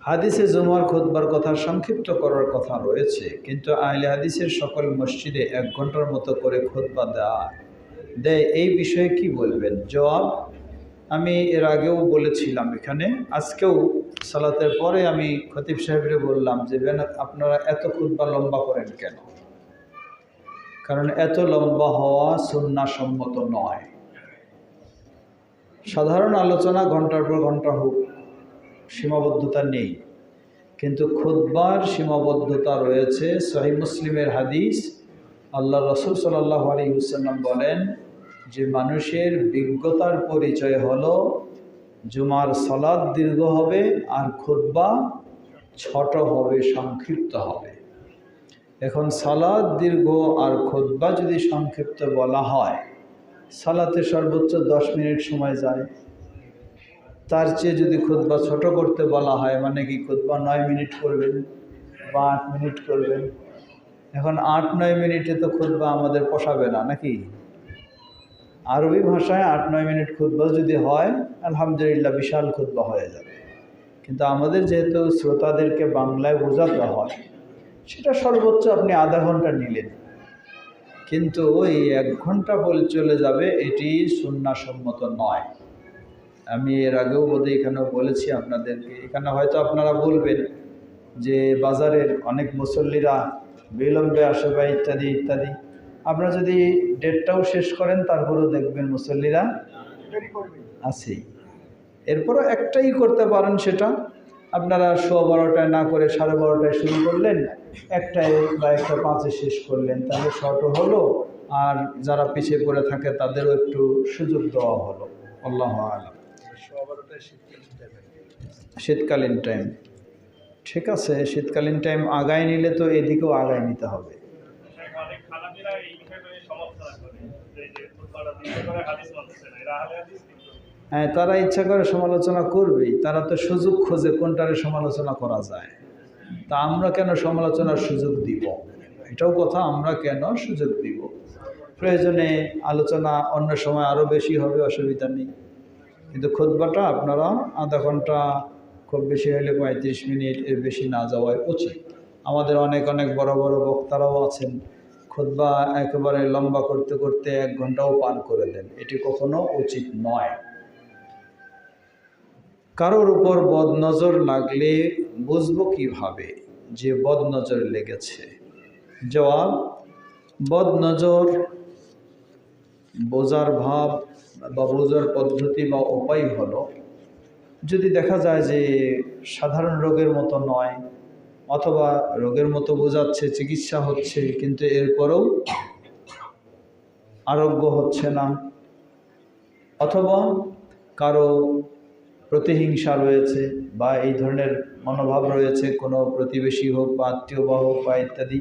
হাদিসে জুমার খুতবার কথা সংক্ষিপ্ত করার কথা রয়েছে, কিন্তু আহলে হাদিসের সকল মসজিদে 1 ঘন্টার মতো করে খুতবা দেয়। এই বিষয়ে কি বলবেন? জবাব, আমি এর আগেও বলেছিলাম এখানে, আজকেও সালাতের পরে আমি খতিব সাহেবরে বললাম যে আপনারা এত খুতবা লম্বা করেন কেন? কারণ এত লম্বা হওয়া সুন্নাহসম্মত নয়। সাধারণ আলোচনা ঘন্টার পর ঘন্টা হোক, সীমাবদ্ধতা নেই, কিন্তু খুতবার সীমাবদ্ধতা রয়েছে। সহিহ মুসলিমের হাদিস, আল্লাহ রসুল সাল্লাল্লাহু আলাইহি ওয়াসাল্লাম বলেন যে মানুষের বিজ্ঞতার পরিচয় হলো জুমার সালাত দীর্ঘ হবে আর খুতবা ছোট হবে, সংক্ষিপ্ত হবে। এখন সালাত দীর্ঘ আর খুতবা যদি সংক্ষিপ্ত বলা হয়, সালাতে সর্বোচ্চ 10 মিনিট সময় যায়, তার চেয়ে যদি খুতবা ছোট করতে বলা হয়, মানে কি খুতবা 9 মিনিট করবেন বা 8 মিনিট করবেন। এখন 8-9 মিনিটে তো খুতবা আমাদের পোষাবে না, নাকি? আরবি ভাষায় 8-9 মিনিট খুতবা যদি হয়, আলহামদুলিল্লাহ, বিশাল খুতবা হয়ে যাবে। কিন্তু আমাদের যেহেতু শ্রোতাদেরকে বাংলায় বোঝাতে হয়, সেটা সর্বোচ্চ আপনি আধা ঘন্টা নিলেন, কিন্তু ওই 1 ঘন্টা বলে চলে যাবে, এটি সুন্নাহসম্মত নয়। আমি এর আগেও বোধহয় এখানেও বলেছি আপনাদেরকে। এখানে হয়তো আপনারা বলবেন যে বাজারের অনেক মুসল্লিরা বিলম্বে আসে বা ইত্যাদি ইত্যাদি। আপনারা যদি 1:30টাও শেষ করেন, তারপরেও দেখবেন মুসল্লিরা আছেই। এরপরও একটাই করতে পারেন, সেটা আপনারা 12:15টায় না করে 12:30টায় শুরু করলেন, 1টায় বা 1:05-এ শেষ করলেন, তাহলে শর্টও হলো, আর যারা পিছিয়ে পড়ে থাকে তাদেরও একটু সুযোগ দেওয়া হলো। আল্লাহু আ'লাম। শীতকালীন টাইম, ঠিক আছে, শীতকালীন টাইম আগায় নিলে তো এদিকেও আগায় নিতে হবে। হ্যাঁ, তারা ইচ্ছা করে সমালোচনা করবেই, তারা তো সুযোগ খোঁজে কোনটারে সমালোচনা করা যায়। তা আমরা কেন সমালোচনার সুযোগ দিব? এটাও কথা, আমরা কেন সুযোগ দিব? প্রয়োজনে আলোচনা অন্য সময় আরও বেশি হবে, অসুবিধা নেই, কিন্তু খুতবাটা আপনারা আধা ঘন্টা, খুব বেশি হলে 35 মিনিট, এর বেশি না যাওয়াই উচিত। আমাদের অনেক অনেক বড় বড় বক্তারাও আছেন, খুতবা একেবারে লম্বা করতে করতে 1 ঘন্টাও পার করে দেন। এটি কখনো উচিত নয়। কারোর উপর বদনজর লাগলে বুঝবো কিভাবে যে বদনজর লেগেছে? জবাব, বদনজর বোঝার ভাব বা বোঝার পদ্ধতি বা উপায় হলো, যদি দেখা যায় যে সাধারণ রোগের মতো নয়, অথবা রোগের মতো বোঝাচ্ছে, চিকিৎসা হচ্ছে, কিন্তু এরপরেও আরোগ্য হচ্ছে না, অথবা কারো প্রতিহিংসা রয়েছে বা এই ধরনের মনোভাব রয়েছে, কোনো প্রতিবেশী হোক বা আত্মীয় বা হোক বা ইত্যাদি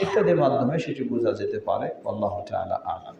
ইত্যাদির মাধ্যমে সেটি বোঝা যেতে পারে। আল্লাহু তাআলা আ'লাম।